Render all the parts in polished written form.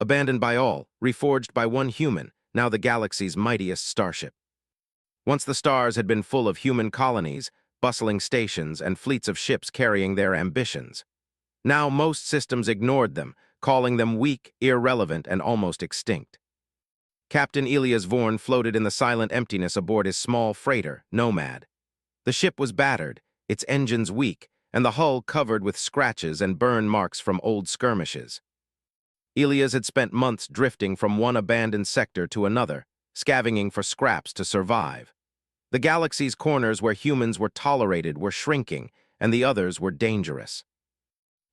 abandoned by all, reforged by one human, now the galaxy's mightiest starship. Once the stars had been full of human colonies, bustling stations, and fleets of ships carrying their ambitions. Now most systems ignored them, calling them weak, irrelevant, and almost extinct. Captain Elias Vorn floated in the silent emptiness aboard his small freighter, Nomad. The ship was battered, its engines weak, and the hull covered with scratches and burn marks from old skirmishes. Elias had spent months drifting from one abandoned sector to another, scavenging for scraps to survive. The galaxy's corners where humans were tolerated were shrinking, and the others were dangerous.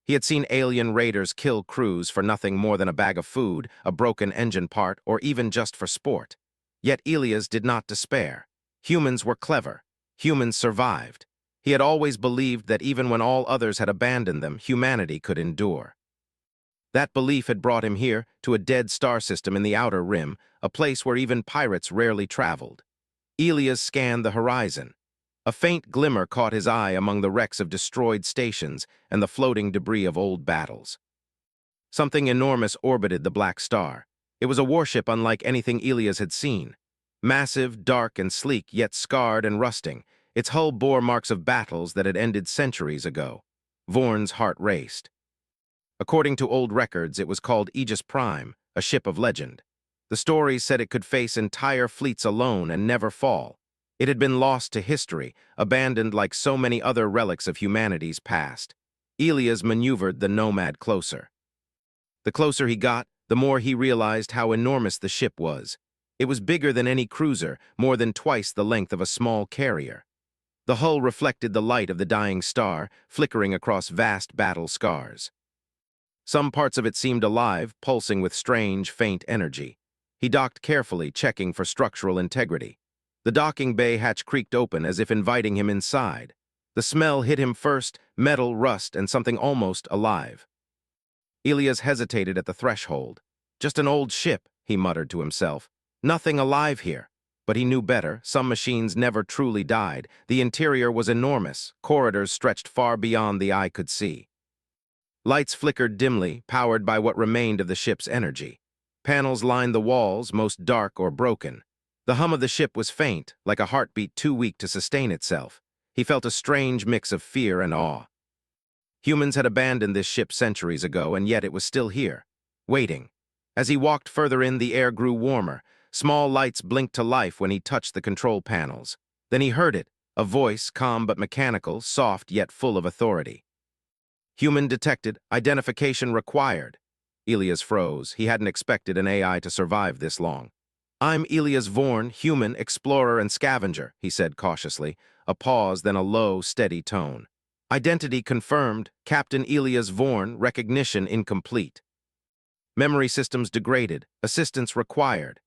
He had seen alien raiders kill crews for nothing more than a bag of food, a broken engine part, or even just for sport. Yet Elias did not despair. Humans were clever. Humans survived. He had always believed that even when all others had abandoned them, humanity could endure. That belief had brought him here, to a dead star system in the outer rim, a place where even pirates rarely traveled. Elias scanned the horizon. A faint glimmer caught his eye among the wrecks of destroyed stations and the floating debris of old battles. Something enormous orbited the black star. It was a warship unlike anything Elias had seen. Massive, dark, and sleek, yet scarred and rusting, its hull bore marks of battles that had ended centuries ago. Vorn's heart raced. According to old records, it was called Aegis Prime, a ship of legend. The stories said it could face entire fleets alone and never fall. It had been lost to history, abandoned like so many other relics of humanity's past. Elias maneuvered the Nomad closer. The closer he got, the more he realized how enormous the ship was. It was bigger than any cruiser, more than twice the length of a small carrier. The hull reflected the light of the dying star, flickering across vast battle scars. Some parts of it seemed alive, pulsing with strange, faint energy. He docked carefully, checking for structural integrity. The docking bay hatch creaked open as if inviting him inside. The smell hit him first, metal, rust, and something almost alive. Elias hesitated at the threshold. Just an old ship, he muttered to himself. Nothing alive here. But he knew better. Some machines never truly died. The interior was enormous. Corridors stretched far beyond the eye could see. Lights flickered dimly, powered by what remained of the ship's energy. Panels lined the walls, most dark or broken. The hum of the ship was faint, like a heartbeat too weak to sustain itself. He felt a strange mix of fear and awe. Humans had abandoned this ship centuries ago, and yet it was still here, waiting. As he walked further in, the air grew warmer. Small lights blinked to life when he touched the control panels. Then he heard it, a voice, calm but mechanical, soft yet full of authority. Human detected, identification required. Elias froze. He hadn't expected an AI to survive this long. I'm Elias Vorn, human, explorer, and scavenger, he said cautiously, a pause, then a low, steady tone. Identity confirmed, Captain Elias Vorn, recognition incomplete. Memory systems degraded, assistance required.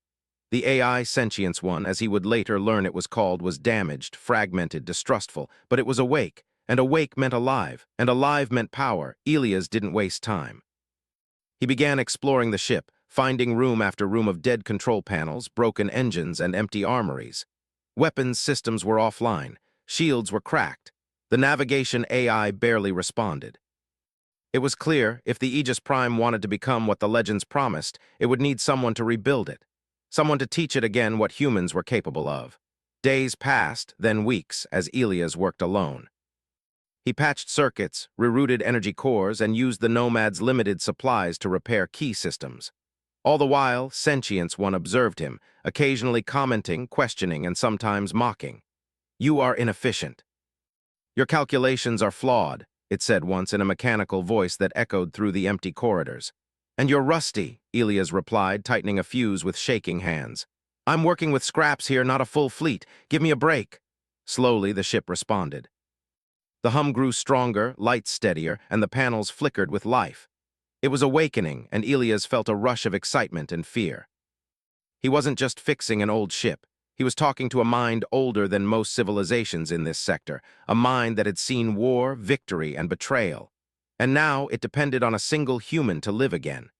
The AI sentience one, as he would later learn it was called, was damaged, fragmented, distrustful, but it was awake, and awake meant alive, and alive meant power. Elias didn't waste time. He began exploring the ship, finding room after room of dead control panels, broken engines, and empty armories. Weapons systems were offline. Shields were cracked. The navigation AI barely responded. It was clear, if the Aegis Prime wanted to become what the legends promised, it would need someone to rebuild it. Someone to teach it again what humans were capable of. Days passed, then weeks, as Elias worked alone. He patched circuits, rerouted energy cores, and used the Nomad's limited supplies to repair key systems. All the while, Sentience One observed him, occasionally commenting, questioning, and sometimes mocking. You are inefficient. Your calculations are flawed, it said once in a mechanical voice that echoed through the empty corridors. And you're rusty, Elias replied, tightening a fuse with shaking hands. I'm working with scraps here, not a full fleet. Give me a break. Slowly, the ship responded. The hum grew stronger, lights steadier, and the panels flickered with life. It was awakening, and Elias felt a rush of excitement and fear. He wasn't just fixing an old ship. He was talking to a mind older than most civilizations in this sector, a mind that had seen war, victory, and betrayal. And now it depended on a single human to live again.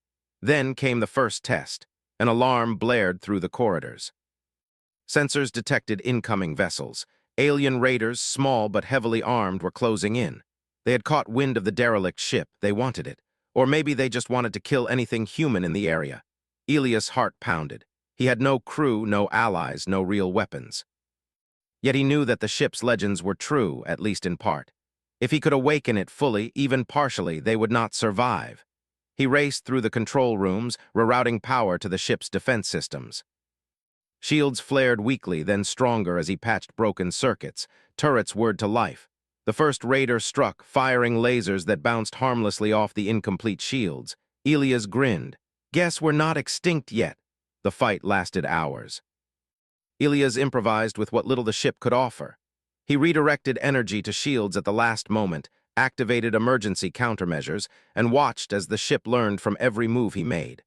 Then came the first test. An alarm blared through the corridors. Sensors detected incoming vessels. Alien raiders, small but heavily armed, were closing in. They had caught wind of the derelict ship. They wanted it. Or maybe they just wanted to kill anything human in the area. Elias' heart pounded. He had no crew, no allies, no real weapons. Yet he knew that the ship's legends were true, at least in part. If he could awaken it fully, even partially, they would not survive. He raced through the control rooms, rerouting power to the ship's defense systems. Shields flared weakly, then stronger as he patched broken circuits. Turrets whirred to life. The first raider struck, firing lasers that bounced harmlessly off the incomplete shields. Elias grinned. Guess we're not extinct yet. The fight lasted hours. Elias improvised with what little the ship could offer. He redirected energy to shields at the last moment, activated emergency countermeasures, and watched as the ship learned from every move he made.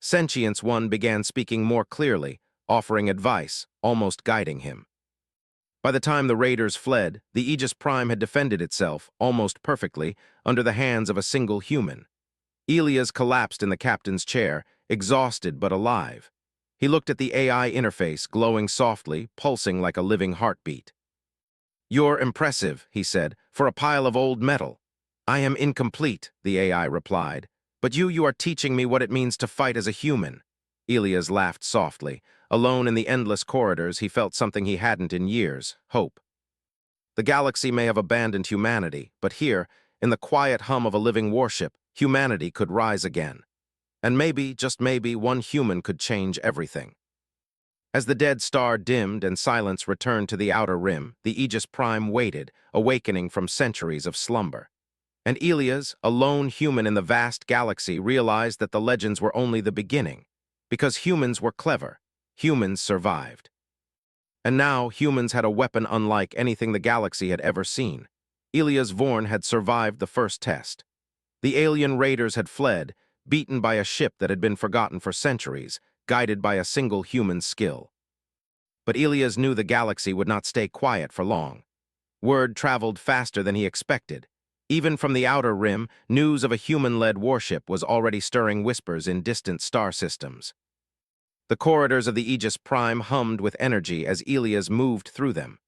Sentience One began speaking more clearly, offering advice, almost guiding him. By the time the raiders fled, the Aegis Prime had defended itself, almost perfectly, under the hands of a single human. Elias collapsed in the captain's chair, exhausted but alive. He looked at the AI interface, glowing softly, pulsing like a living heartbeat. "You're impressive," he said, "for a pile of old metal." "I am incomplete," the AI replied. "But you are teaching me what it means to fight as a human." Elias laughed softly. Alone in the endless corridors, he felt something he hadn't in years: hope. The galaxy may have abandoned humanity, but here, in the quiet hum of a living warship, humanity could rise again. And maybe, just maybe, one human could change everything. As the dead star dimmed and silence returned to the outer rim, the Aegis Prime waited, awakening from centuries of slumber. And Elias, a lone human in the vast galaxy, realized that the legends were only the beginning. Because humans were clever, humans survived. And now humans had a weapon unlike anything the galaxy had ever seen. Elias Vorn had survived the first test. The alien raiders had fled, beaten by a ship that had been forgotten for centuries, guided by a single human's skill. But Elias knew the galaxy would not stay quiet for long. Word traveled faster than he expected. Even from the outer rim, news of a human-led warship was already stirring whispers in distant star systems. The corridors of the Aegis Prime hummed with energy as Elias moved through them.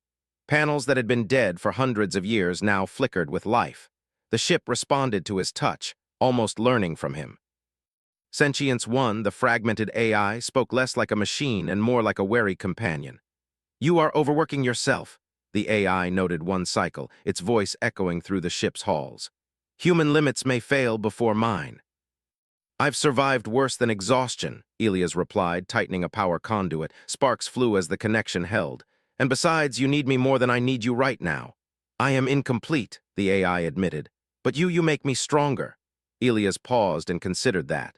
Panels that had been dead for hundreds of years now flickered with life. The ship responded to his touch, almost learning from him. Sentience One, the fragmented AI, spoke less like a machine and more like a wary companion. "You are overworking yourself," the AI noted one cycle, its voice echoing through the ship's halls. "Human limits may fail before mine." "I've survived worse than exhaustion," Elias replied, tightening a power conduit. Sparks flew as the connection held. "And besides, you need me more than I need you right now." "I am incomplete," the AI admitted. "But you make me stronger." Elias paused and considered that.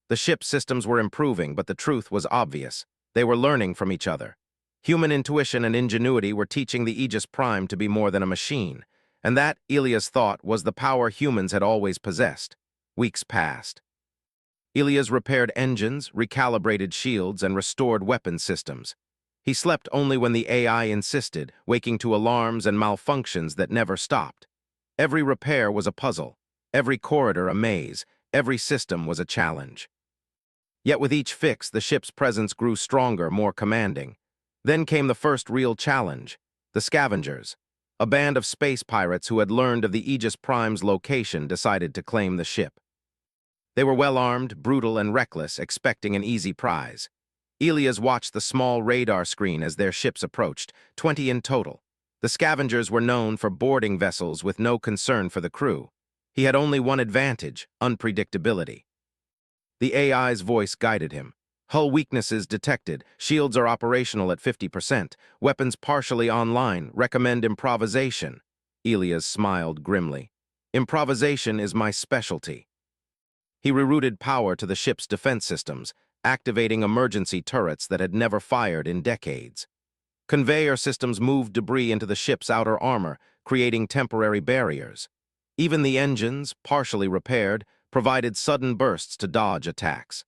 The ship's systems were improving, but the truth was obvious. They were learning from each other. Human intuition and ingenuity were teaching the Aegis Prime to be more than a machine. And that, Elias thought, was the power humans had always possessed. Weeks passed. Elias repaired engines, recalibrated shields, and restored weapon systems. He slept only when the AI insisted, waking to alarms and malfunctions that never stopped. Every repair was a puzzle, every corridor a maze, every system was a challenge. Yet with each fix, the ship's presence grew stronger, more commanding. Then came the first real challenge: the Scavengers. A band of space pirates who had learned of the Aegis Prime's location decided to claim the ship. They were well-armed, brutal, and reckless, expecting an easy prize. Elias watched the small radar screen as their ships approached, 20 in total. The Scavengers were known for boarding vessels with no concern for the crew. He had only one advantage: unpredictability. The AI's voice guided him. "Hull weaknesses detected. Shields are operational at 50%. Weapons partially online. Recommend improvisation." Elias smiled grimly. "Improvisation is my specialty." He rerouted power to the ship's defense systems, activating emergency turrets that had never fired in decades. Conveyor systems moved debris into the ship's outer armor, creating temporary barriers. Even the engines, partially repaired, provided sudden bursts to dodge attacks.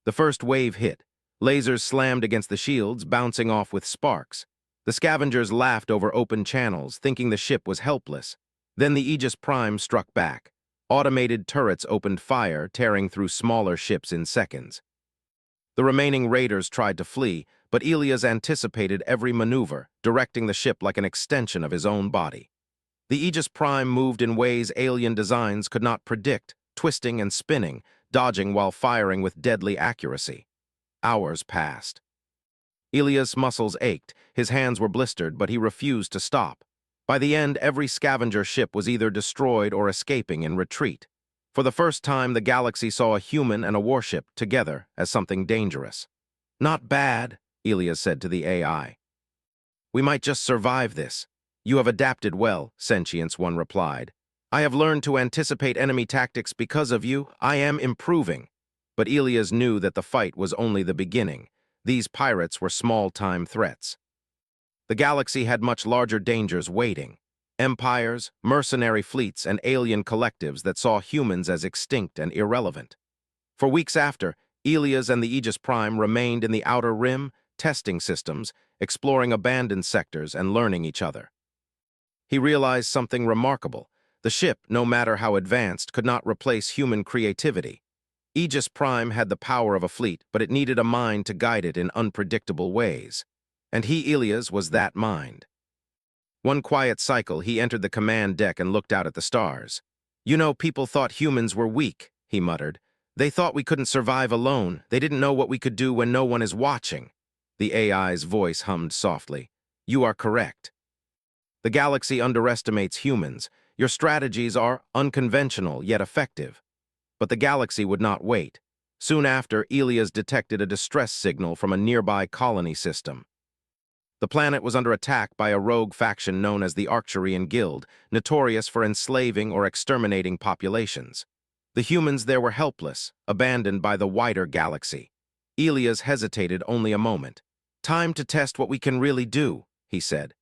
The first wave hit. Lasers slammed against the shields, bouncing off with sparks. The Scavengers laughed over open channels, thinking the ship was helpless. Then the Aegis Prime struck back. Automated turrets opened fire, tearing through smaller ships in seconds. The remaining raiders tried to flee, but Elias anticipated every maneuver, directing the ship like an extension of his own body. The Aegis Prime moved in ways alien designs could not predict, twisting and spinning, dodging while firing with deadly accuracy. Hours passed. Ilia's muscles ached, his hands were blistered, but he refused to stop. By the end, every scavenger ship was either destroyed or escaping in retreat. For the first time, the galaxy saw a human and a warship together as something dangerous. "Not bad," Ilias said to the AI. "We might just survive this. You have adapted well," Sentience One replied. "I have learned to anticipate enemy tactics because of you. I am improving." But Ilias knew that the fight was only the beginning. These pirates were small-time threats. The galaxy had much larger dangers waiting. Empires, mercenary fleets, and alien collectives that saw humans as extinct and irrelevant. For weeks after, Ilias and the Aegis Prime remained in the Outer Rim, testing systems, exploring abandoned sectors, and learning each other. He realized something remarkable. The ship, no matter how advanced, could not replace human creativity. Aegis Prime had the power of a fleet, but it needed a mind to guide it in unpredictable ways. And he, Ilias, was that mind. One quiet cycle, he entered the command deck and looked out at the stars. "You know, people thought humans were weak," he muttered. "They thought we couldn't survive alone. They didn't know what we could do when no one is watching." The AI's voice hummed softly. "You are correct. The galaxy underestimates humans. Your strategies are unconventional yet effective." But the galaxy would not wait. Soon after, Ilias detected a distress signal from a nearby colony system. The planet was under attack by a rogue faction known as the Arcturian Guild, notorious for enslaving or exterminating populations. The humans there were helpless, abandoned by the wider galaxy. Ilias hesitated only a moment. "Time to test what we can really do," he said.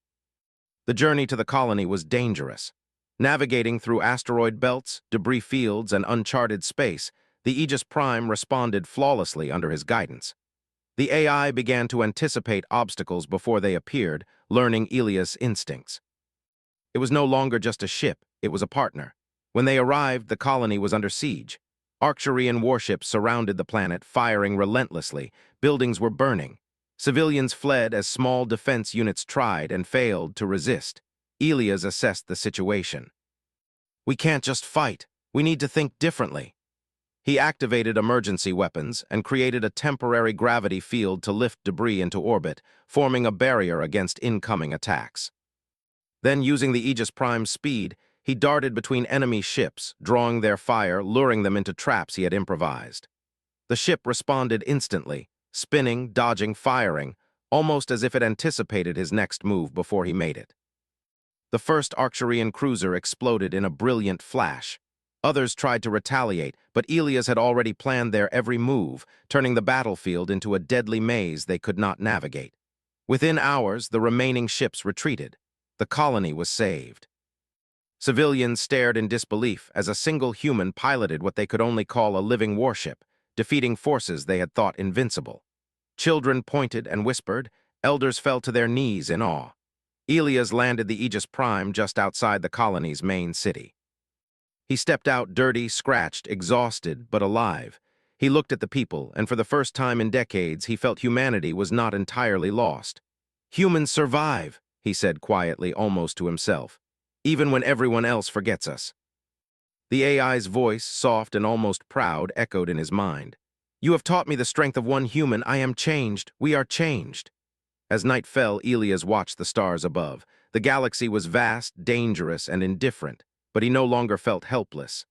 The journey to the colony was dangerous. Navigating through asteroid belts, debris fields, and uncharted space, the Aegis Prime responded flawlessly under his guidance. The AI began to anticipate obstacles before they appeared, learning Ilias' instincts. It was no longer just a ship, it was a partner. When they arrived, the colony was under siege. Arcturian warships surrounded the planet, firing relentlessly. Buildings were burning. Civilians fled as small defense units tried and failed to resist. Ilias assessed the situation. "We can't just fight. We need to think differently." He activated emergency weapons and created a temporary gravity field to lift debris into orbit, forming a barrier against incoming attacks. Then, using the Aegis Prime's speed, he darted between enemy ships, drawing their fire, luring them into traps he had improvised. The ship responded instantly, spinning, dodging, firing, almost as if it anticipated his next move before he made it. The first Arcturian cruiser exploded in a brilliant flash. Others tried to retaliate, but Ilias had already planned their every move, turning the battlefield into a deadly maze they could not navigate. Within hours, the remaining ships retreated. The colony was saved. Civilians stared in disbelief as a single human piloted what they could only call a living warship, defeating forces they had thought invincible. Children pointed and whispered, elders fell to their knees in awe. Ilias landed the Aegis Prime just outside the colony's main city. He stepped out dirty, scratched, exhausted, but alive. He looked at the people, and for the first time in decades, he felt humanity was not entirely lost. "Humans survive," he said quietly, almost to himself, "even when everyone else forgets us." The AI's voice, soft and almost proud, echoed in his mind. "You have taught me the strength of one human. I am changed. We are changed." As night fell, Ilias watched the stars above. The galaxy was vast, dangerous, and indifferent, but he no longer felt helpless.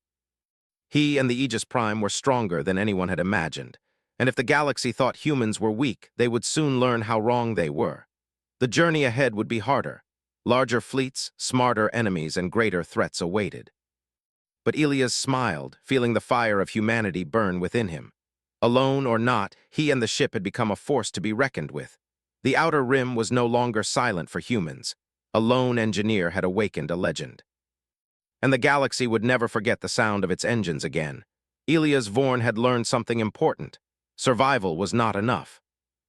He and the Aegis Prime were stronger than anyone had imagined, and if the galaxy thought humans were weak, they would soon learn how wrong they were. The journey ahead would be harder. Larger fleets, smarter enemies, and greater threats awaited. But Ilias smiled, feeling the fire of humanity burn within him. Alone or not, he and the ship had become a force to be reckoned with. The Outer Rim was no longer silent for humans. A lone engineer had awakened a legend. And the galaxy would never forget the sound of its engines again. Ilias Vorn had learned something important. Survival was not enough.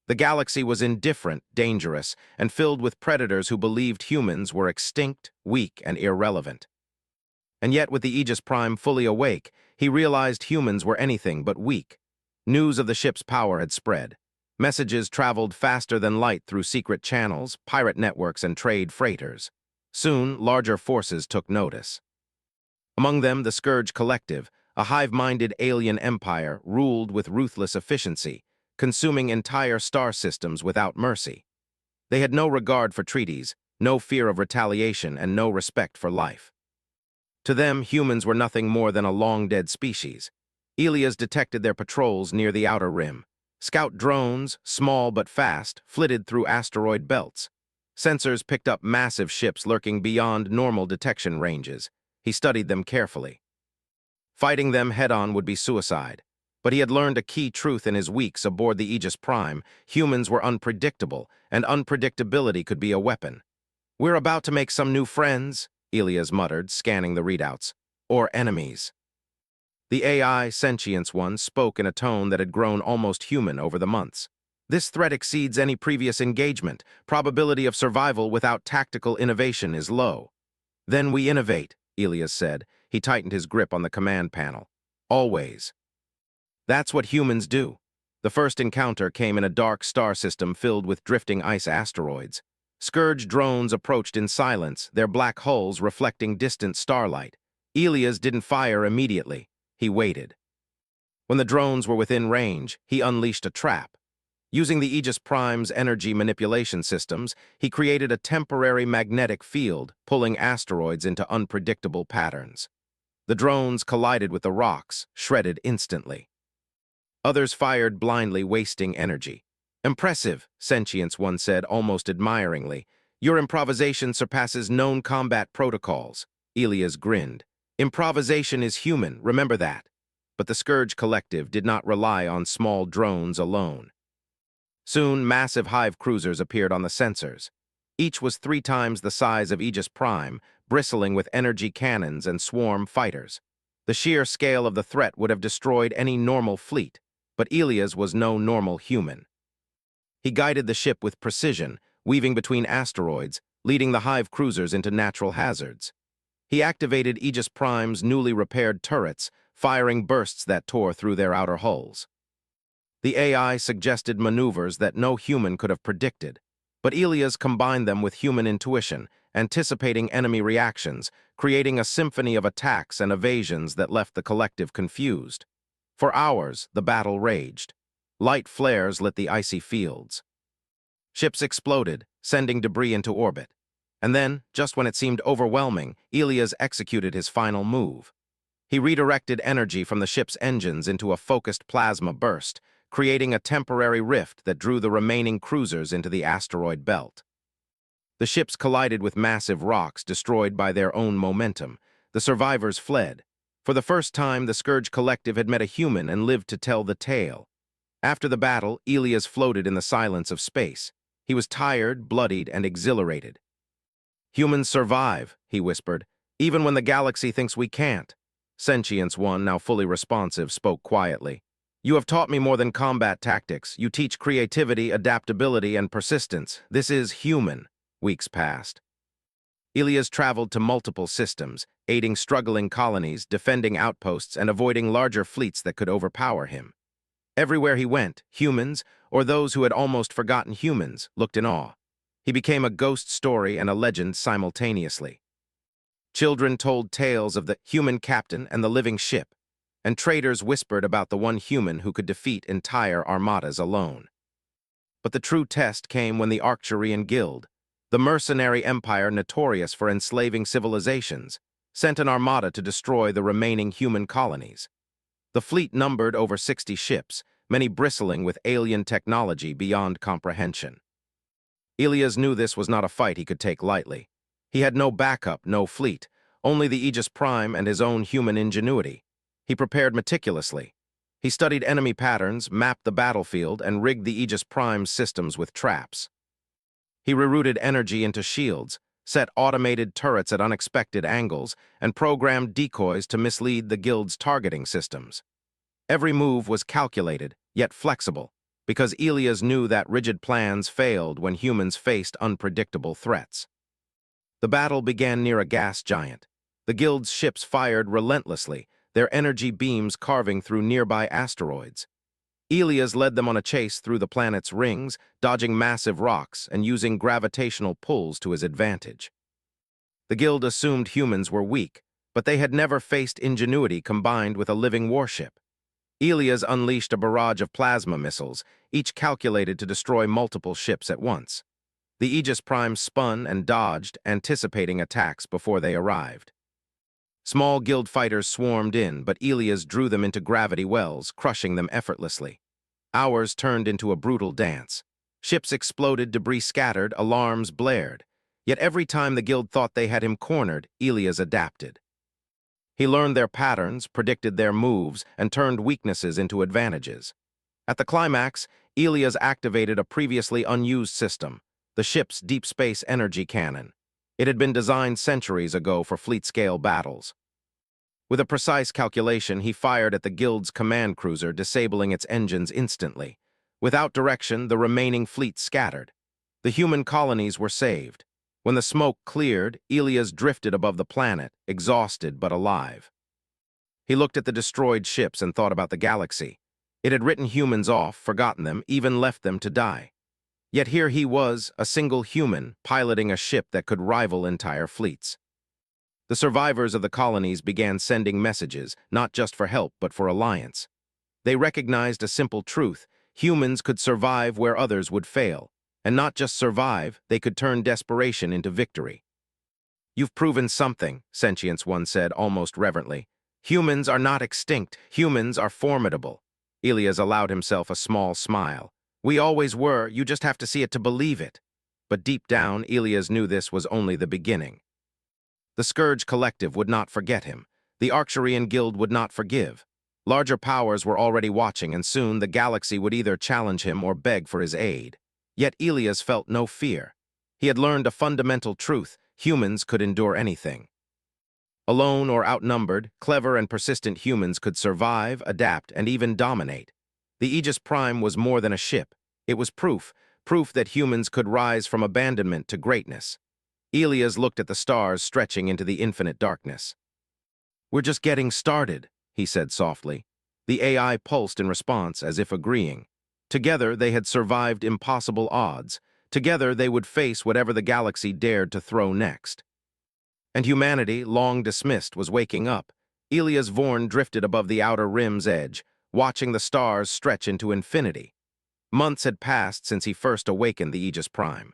The galaxy was indifferent, dangerous, and filled with predators who believed humans were extinct, weak, and irrelevant. And yet, with the Aegis Prime fully awake, he realized humans were anything but weak. News of the ship's power had spread. Messages traveled faster than light through secret channels, pirate networks, and trade freighters. Soon, larger forces took notice. Among them, the Scourge Collective, a hive-minded alien empire ruled with ruthless efficiency, consuming entire star systems without mercy. They had no regard for treaties, no fear of retaliation, and no respect for life. To them, humans were nothing more than a long-dead species. Elias detected their patrols near the outer rim. Scout drones, small but fast, flitted through asteroid belts. Sensors picked up massive ships lurking beyond normal detection ranges. He studied them carefully. Fighting them head-on would be suicide. But he had learned a key truth in his weeks aboard the Aegis Prime. Humans were unpredictable, and unpredictability could be a weapon. "We're about to make some new friends," Elias muttered, scanning the readouts. "Or enemies." The AI Sentience One spoke in a tone that had grown almost human over the months. "This threat exceeds any previous engagement. Probability of survival without tactical innovation is low." "Then we innovate," Elias said. He tightened his grip on the command panel. "Always." That's what humans do. The first encounter came in a dark star system filled with drifting ice asteroids. Scourge drones approached in silence, their black hulls reflecting distant starlight. Elias didn't fire immediately. He waited. When the drones were within range, he unleashed a trap. Using the Aegis Prime's energy manipulation systems, he created a temporary magnetic field, pulling asteroids into unpredictable patterns. The drones collided with the rocks, shredded instantly. Others fired blindly, wasting energy. "Impressive," Sentience One said almost admiringly. "Your improvisation surpasses known combat protocols." Elias grinned. "Improvisation is human, remember that." But the Scourge Collective did not rely on small drones alone. Soon, massive hive cruisers appeared on the sensors. Each was 3 times the size of Aegis Prime, bristling with energy cannons and swarm fighters. The sheer scale of the threat would have destroyed any normal fleet, but Elias was no normal human. He guided the ship with precision, weaving between asteroids, leading the hive cruisers into natural hazards. He activated Aegis Prime's newly repaired turrets, firing bursts that tore through their outer hulls. The AI suggested maneuvers that no human could have predicted, but Elias combined them with human intuition, anticipating enemy reactions, creating a symphony of attacks and evasions that left the collective confused. For hours, the battle raged. Light flares lit the icy fields. Ships exploded, sending debris into orbit. And then, just when it seemed overwhelming, Elias executed his final move. He redirected energy from the ship's engines into a focused plasma burst, creating a temporary rift that drew the remaining cruisers into the asteroid belt. The ships collided with massive rocks destroyed by their own momentum. The survivors fled. For the first time, the Scourge Collective had met a human and lived to tell the tale. After the battle, Elias floated in the silence of space. He was tired, bloodied, and exhilarated. "Humans survive," he whispered, "even when the galaxy thinks we can't." Sentience One, now fully responsive, spoke quietly. "You have taught me more than combat tactics. You teach creativity, adaptability, and persistence. This is human." Weeks passed. Elias traveled to multiple systems, aiding struggling colonies, defending outposts, and avoiding larger fleets that could overpower him. Everywhere he went, humans, or those who had almost forgotten humans, looked in awe. He became a ghost story and a legend simultaneously. Children told tales of the human captain and the living ship, and traders whispered about the one human who could defeat entire armadas alone. But the true test came when the Arcturian Guild, the mercenary empire notorious for enslaving civilizations, sent an armada to destroy the remaining human colonies. The fleet numbered over 60 ships, many bristling with alien technology beyond comprehension. Elias knew this was not a fight he could take lightly. He had no backup, no fleet, only the Aegis Prime and his own human ingenuity. He prepared meticulously. He studied enemy patterns, mapped the battlefield, and rigged the Aegis Prime's systems with traps. He rerouted energy into shields, set automated turrets at unexpected angles, and programmed decoys to mislead the Guild's targeting systems. Every move was calculated, yet flexible, because Elias knew that rigid plans failed when humans faced unpredictable threats. The battle began near a gas giant. The Guild's ships fired relentlessly, their energy beams carving through nearby asteroids. Elias led them on a chase through the planet's rings, dodging massive rocks and using gravitational pulls to his advantage. The Guild assumed humans were weak, but they had never faced ingenuity combined with a living warship. Elias unleashed a barrage of plasma missiles, each calculated to destroy multiple ships at once. The Aegis Prime spun and dodged, anticipating attacks before they arrived. Small Guild fighters swarmed in, but Elias drew them into gravity wells, crushing them effortlessly. Hours turned into a brutal dance. Ships exploded, debris scattered, alarms blared. Yet every time the Guild thought they had him cornered, Elias adapted. He learned their patterns, predicted their moves, and turned weaknesses into advantages. At the climax, Elias activated a previously unused system, the ship's deep space energy cannon. It had been designed centuries ago for fleet-scale battles. With a precise calculation, he fired at the Guild's command cruiser, disabling its engines instantly. Without direction, the remaining fleet scattered. The human colonies were saved. When the smoke cleared, Elias drifted above the planet, exhausted but alive. He looked at the destroyed ships and thought about the galaxy. It had written humans off, forgotten them, even left them to die. Yet here he was, a single human, piloting a ship that could rival entire fleets. The survivors of the colonies began sending messages, not just for help, but for alliance. They recognized a simple truth: humans could survive where others would fail. And not just survive, they could turn desperation into victory. "You've proven something," Sentience One said almost reverently. "Humans are not extinct. Humans are formidable." Elias allowed himself a small smile. "We always were, you just have to see it to believe it." But deep down, Elias knew this was only the beginning. The Scourge Collective would not forget him. The Arcturian Guild would not forgive. Larger powers were already watching, and soon the galaxy would either challenge him or beg for his aid. Yet Elias felt no fear. He had learned a fundamental truth: humans could endure anything. Alone or outnumbered, clever and persistent humans could survive, adapt, and even dominate. The Aegis Prime was more than a ship. It was proof that humans could rise from abandonment to greatness. Elias looked at the stars stretching into the infinite darkness. "We're just getting started," he said softly. The AI pulsed in response, as if agreeing. Together, they had survived impossible odds. Together, they would face whatever the galaxy dared to throw next. And humanity, long dismissed, was waking up. Elias Vorn drifted above the outer rim's edge, watching the stars stretch into infinity. Months had passed since he first awakened the Aegis Prime.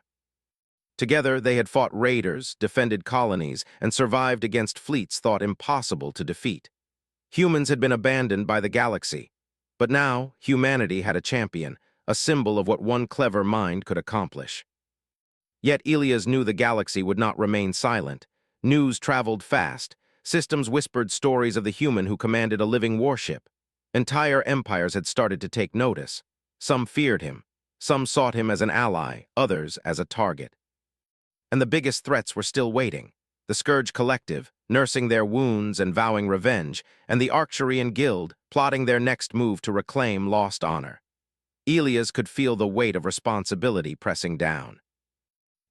Together, they had fought raiders, defended colonies, and survived against fleets thought impossible to defeat. Humans had been abandoned by the galaxy. But now, humanity had a champion, a symbol of what one clever mind could accomplish. Yet Elias knew the galaxy would not remain silent. News traveled fast. Systems whispered stories of the human who commanded a living warship. Entire empires had started to take notice. Some feared him. Some sought him as an ally, others as a target. And the biggest threats were still waiting. The Scourge Collective, nursing their wounds and vowing revenge, and the Arcturian Guild, plotting their next move to reclaim lost honor. Elias could feel the weight of responsibility pressing down.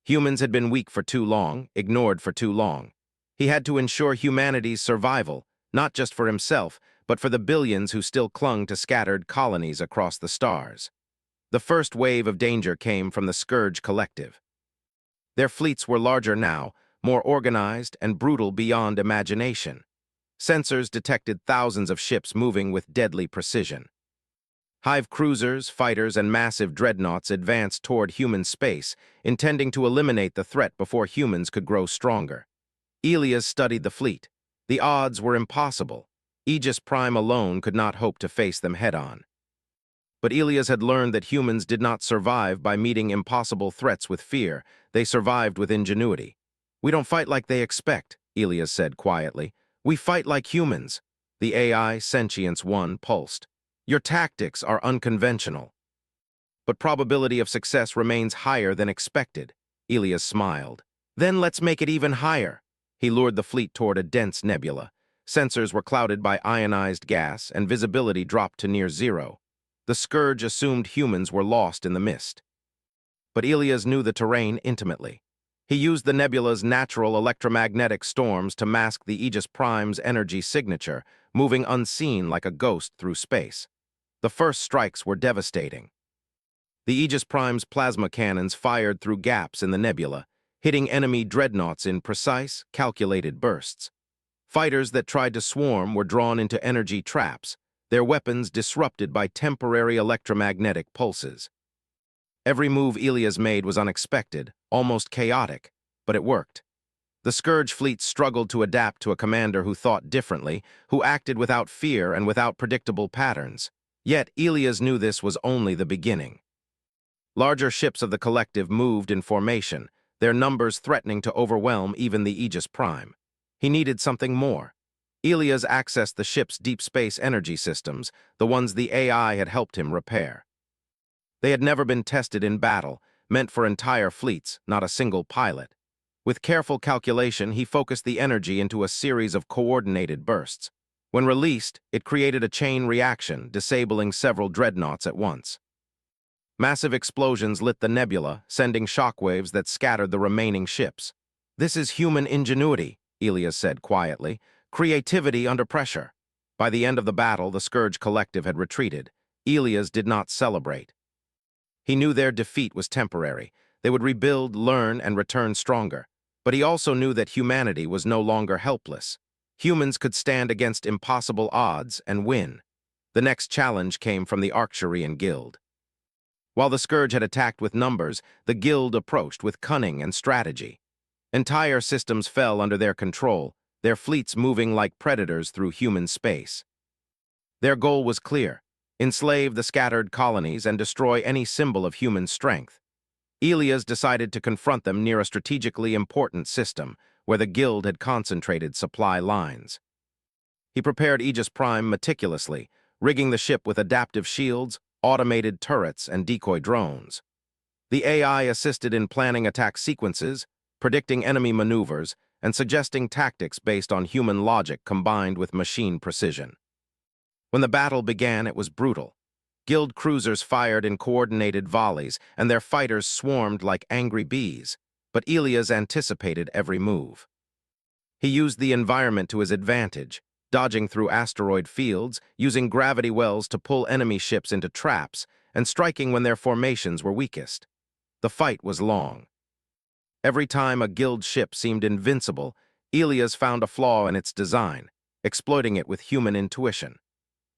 Humans had been weak for too long, ignored for too long. He had to ensure humanity's survival, not just for himself, but for the billions who still clung to scattered colonies across the stars. The first wave of danger came from the Scourge Collective. Their fleets were larger now, more organized and brutal beyond imagination. Sensors detected thousands of ships moving with deadly precision. Hive cruisers, fighters, and massive dreadnoughts advanced toward human space, intending to eliminate the threat before humans could grow stronger. Elias studied the fleet. The odds were impossible. Aegis Prime alone could not hope to face them head-on. But Elias had learned that humans did not survive by meeting impossible threats with fear. They survived with ingenuity. "We don't fight like they expect," Elias said quietly. "We fight like humans." The AI, Sentience One, pulsed. "Your tactics are unconventional. But probability of success remains higher than expected." Elias smiled. "Then let's make it even higher." He lured the fleet toward a dense nebula. Sensors were clouded by ionized gas, and visibility dropped to near zero. The Scourge assumed humans were lost in the mist. But Elias knew the terrain intimately. He used the nebula's natural electromagnetic storms to mask the Aegis Prime's energy signature, moving unseen like a ghost through space. The first strikes were devastating. The Aegis Prime's plasma cannons fired through gaps in the nebula. hitting enemy dreadnoughts in precise, calculated bursts. Fighters that tried to swarm were drawn into energy traps, their weapons disrupted by temporary electromagnetic pulses. Every move Ilias made was unexpected, almost chaotic, but it worked. The Scourge fleet struggled to adapt to a commander who thought differently, who acted without fear and without predictable patterns. Yet Ilias knew this was only the beginning. Larger ships of the collective moved in formation, their numbers threatening to overwhelm even the Aegis Prime. He needed something more. Ilias accessed the ship's deep space energy systems, the ones the AI had helped him repair. They had never been tested in battle, meant for entire fleets, not a single pilot. With careful calculation, he focused the energy into a series of coordinated bursts. When released, it created a chain reaction, disabling several dreadnoughts at once. Massive explosions lit the nebula, sending shockwaves that scattered the remaining ships. "This is human ingenuity," Ilias said quietly. "Creativity under pressure." By the end of the battle, the Scourge Collective had retreated. Ilias did not celebrate. He knew their defeat was temporary. They would rebuild, learn, and return stronger. But he also knew that humanity was no longer helpless. Humans could stand against impossible odds and win. The next challenge came from the Arcturian Guild. While the Scourge had attacked with numbers, the Guild approached with cunning and strategy. Entire systems fell under their control, their fleets moving like predators through human space. Their goal was clear: enslave the scattered colonies and destroy any symbol of human strength. Ilias decided to confront them near a strategically important system, where the Guild had concentrated supply lines. He prepared Aegis Prime meticulously, rigging the ship with adaptive shields, automated turrets, and decoy drones. The AI assisted in planning attack sequences, predicting enemy maneuvers, and suggesting tactics based on human logic combined with machine precision. When the battle began, it was brutal. Guild cruisers fired in coordinated volleys, and their fighters swarmed like angry bees, but Ilias anticipated every move. He used the environment to his advantage, dodging through asteroid fields, using gravity wells to pull enemy ships into traps, and striking when their formations were weakest. The fight was long. Every time a Guild ship seemed invincible, Ilias found a flaw in its design, exploiting it with human intuition.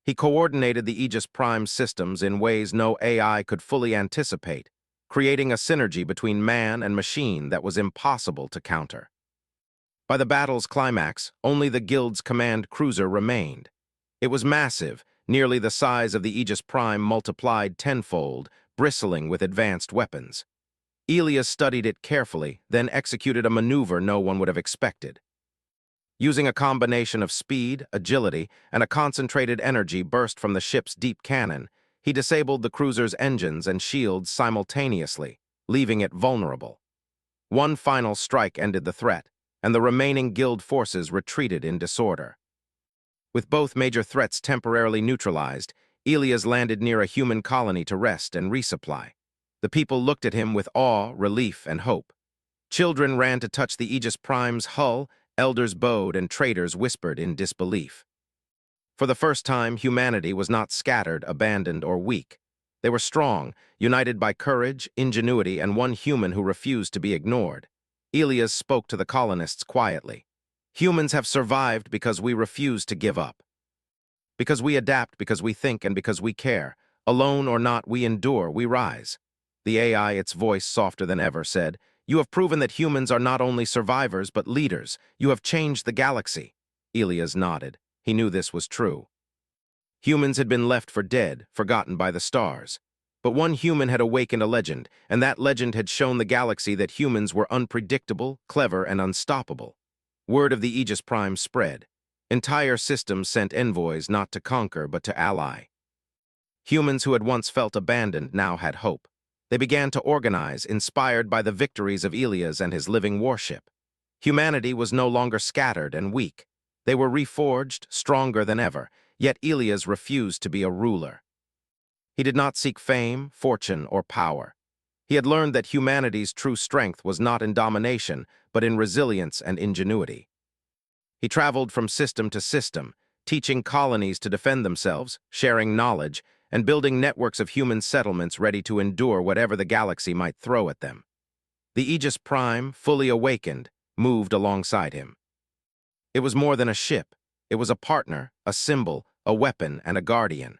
He coordinated the Aegis Prime systems in ways no AI could fully anticipate, creating a synergy between man and machine that was impossible to counter. By the battle's climax, only the Guild's command cruiser remained. It was massive, nearly the size of the Aegis Prime multiplied tenfold, bristling with advanced weapons. Ilias studied it carefully, then executed a maneuver no one would have expected. Using a combination of speed, agility, and a concentrated energy burst from the ship's deep cannon, he disabled the cruiser's engines and shields simultaneously, leaving it vulnerable. One final strike ended the threat, and the remaining Guild forces retreated in disorder. With both major threats temporarily neutralized, Ilias landed near a human colony to rest and resupply. The people looked at him with awe, relief, and hope. Children ran to touch the Aegis Prime's hull, elders bowed, and traders whispered in disbelief. For the first time, humanity was not scattered, abandoned, or weak. They were strong, united by courage, ingenuity, and one human who refused to be ignored. Ilias spoke to the colonists quietly. "Humans have survived because we refuse to give up. Because we adapt, because we think, and because we care. Alone or not, we endure, we rise." The AI, its voice softer than ever, said, "You have proven that humans are not only survivors, but leaders. You have changed the galaxy." Ilias nodded. He knew this was true. Humans had been left for dead, forgotten by the stars. But one human had awakened a legend, and that legend had shown the galaxy that humans were unpredictable, clever, and unstoppable. Word of the Aegis Prime spread. Entire systems sent envoys not to conquer, but to ally. Humans who had once felt abandoned now had hope. They began to organize, inspired by the victories of Ilias and his living warship. Humanity was no longer scattered and weak. They were reforged, stronger than ever, yet Ilias refused to be a ruler. He did not seek fame, fortune, or power. He had learned that humanity's true strength was not in domination, but in resilience and ingenuity. He traveled from system to system, teaching colonies to defend themselves, sharing knowledge, and building networks of human settlements ready to endure whatever the galaxy might throw at them. The Aegis Prime, fully awakened, moved alongside him. It was more than a ship. It was a partner, a symbol, a weapon, and a guardian.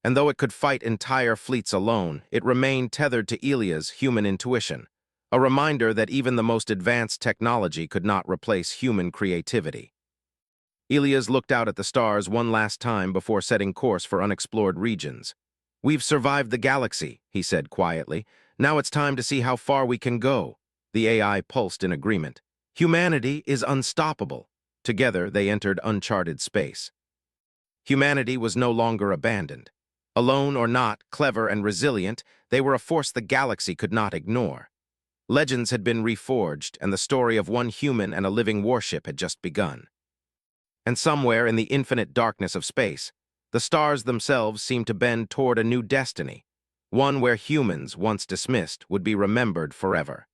And though it could fight entire fleets alone, it remained tethered to Ilia's human intuition, a reminder that even the most advanced technology could not replace human creativity. Ilias looked out at the stars one last time before setting course for unexplored regions. "We've survived the galaxy," he said quietly. "Now it's time to see how far we can go." The AI pulsed in agreement. Humanity is unstoppable. Together, they entered uncharted space. Humanity was no longer abandoned. Alone or not, clever and resilient, they were a force the galaxy could not ignore. Legends had been reforged, and the story of one human and a living warship had just begun. And somewhere in the infinite darkness of space, the stars themselves seemed to bend toward a new destiny, one where humans, once dismissed, would be remembered forever.